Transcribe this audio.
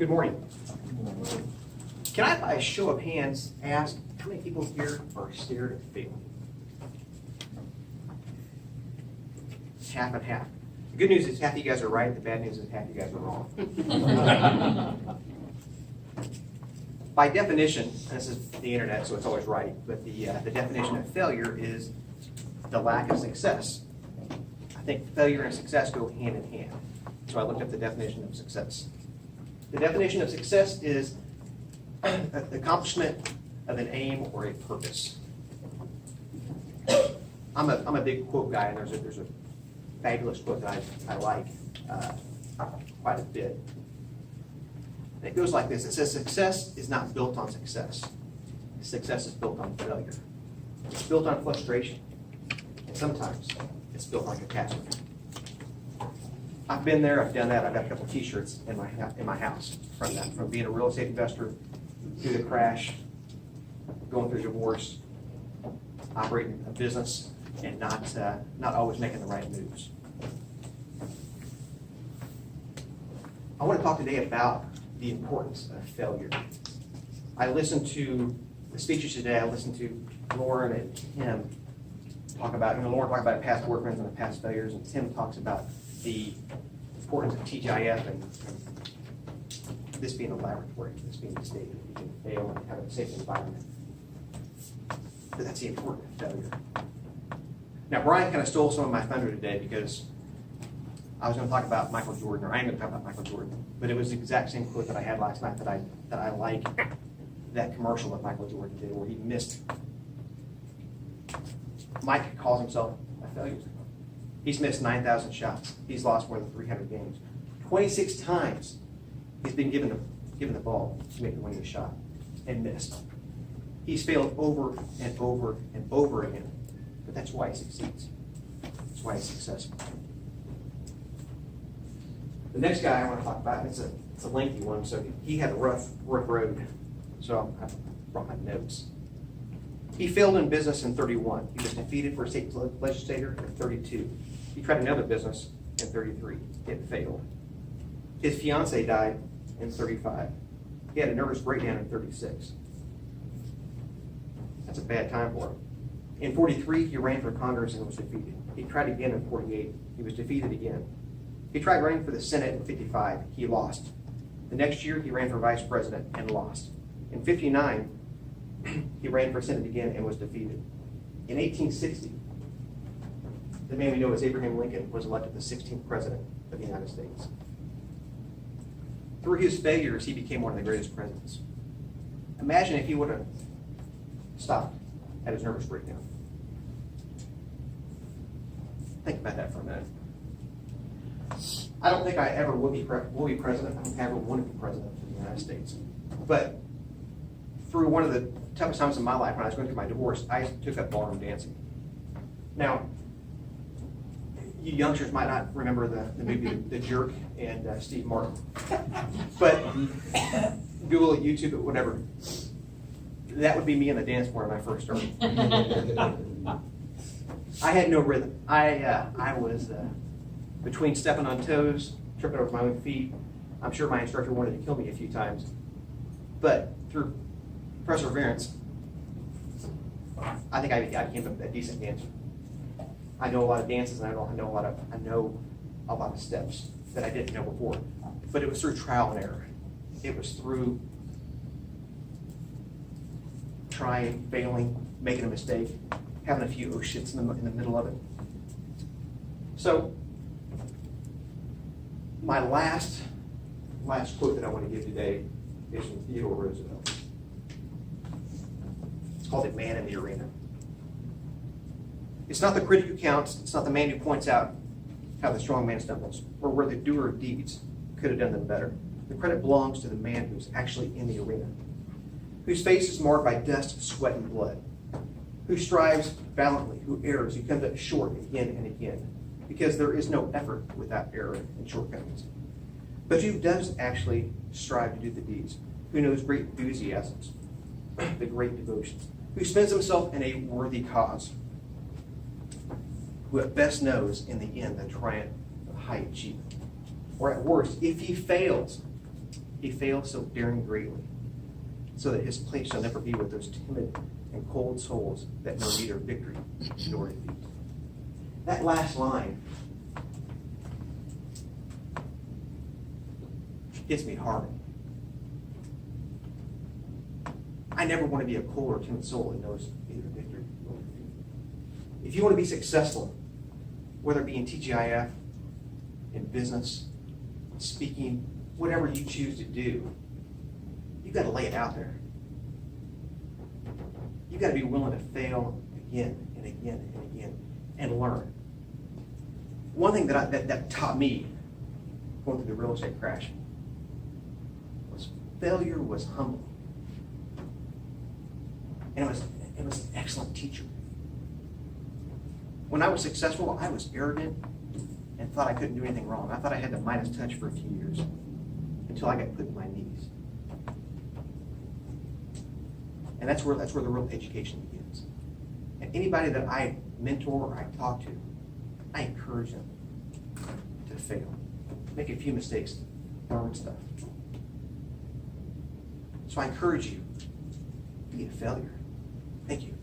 Good morning. Can I, by a show of hands, ask how many people here are scared of failing? Half and half. The good news is half of you guys are right. The bad news is half of you guys are wrong. By definition, and this is the internet, so it's always right, but the definition of failure is the lack of success. I think failure and success go hand in hand. So I looked up the definition of success. The definition of success is the accomplishment of an aim or a purpose. I'm a big quote guy, and there's a fabulous quote that I like quite a bit. And it goes like this. It says, success is not built on success. Success is built on failure. It's built on frustration. And sometimes it's built on catastrophe. I've been there, I've done that. I've got a couple t-shirts in my house from that, from being a real estate investor, through the crash, going through divorce, operating a business, and not always making the right moves. I want to talk today about the importance of failure. I listened to the speeches today. I listened to Lauren and Tim talk about, Lauren talked about past boyfriends and the past failures, and Tim talks about the importance of TGIF and this being a laboratory, this being the state that you can fail and have a safe environment. But that's the importance of failure. Now, Brian kind of stole some of my thunder today because I was going to talk about Michael Jordan, or I am going to talk about Michael Jordan, but it was the exact same quote that I had last night that I like that commercial that Michael Jordan did where he missed. Mike calls himself a failure. He's missed 9,000 shots. He's lost more than 300 games. 26 times he's been given the ball to make the winning shot and missed. He's failed over and over and over again, but that's why he succeeds. That's why he's successful. The next guy I want to talk about, it's a lengthy one, so he had a rough road, so I brought my notes. He failed in business in 31. He was defeated for a state legislator in 32. He tried another business in 33. It failed. His fiance died in 35. He had a nervous breakdown in 36. That's a bad time for him. In 43, he ran for Congress and was defeated. He tried again in 48. He was defeated again. He tried running for the Senate in 55. He lost. The next year, he ran for vice president and lost. In 59, he ran for Senate again and was defeated. In 1860, the man we know as Abraham Lincoln was elected the 16th president of the United States. Through his failures, he became one of the greatest presidents. Imagine if he would have stopped at his nervous breakdown. Think about that for a minute. I don't think I ever will be president. I don't think I ever want to be president of the United States. But through one of the toughest times in my life, when I was going through my divorce, I took up ballroom dancing. Now, you youngsters might not remember the movie The Jerk and Steve Martin. But Google it, YouTube it, whatever. That would be me on the dance floor when I first started. I had no rhythm. I was between stepping on toes, tripping over my own feet. I'm sure my instructor wanted to kill me a few times. But through perseverance, I think I became a decent dancer. I know a lot of dances, and I know a lot of steps that I didn't know before. But it was through trial and error. It was through trying, failing, making a mistake, having a few oh shits in the middle of it. So my last quote that I want to give today is from Theodore Roosevelt. It's called "A Man in the Arena." It's not the critic who counts, it's not the man who points out how the strong man stumbles, or where the doer of deeds could have done them better. The credit belongs to the man who's actually in the arena, whose face is marked by dust, sweat, and blood, who strives valiantly, who errs, who comes up short again and again, because there is no effort without error and shortcomings. But who does actually strive to do the deeds, who knows great enthusiasms, the great devotions, who spends himself in a worthy cause, who at best knows in the end the triumph of high achievement. Or at worst, if he fails, He failed so daring greatly, so that his place shall never be with those timid and cold souls that know neither victory nor defeat. That last line hits me hard. I never want to be a cold or timid soul that knows neither victory nor defeat. If you want to be successful, whether it be in TGIF, in business, speaking, whatever you choose to do, you've got to lay it out there. You've got to be willing to fail again and again and again and learn. One thing that taught me going through the real estate crash was failure was humbling. And it was an excellent teacher. When I was successful, I was arrogant and thought I couldn't do anything wrong. I thought I had the Midas touch for a few years until I got put on my knees. And that's where the real education begins. And anybody that I mentor or I talk to, I encourage them to fail. Make a few mistakes, learn stuff. So I encourage you, be a failure. Thank you.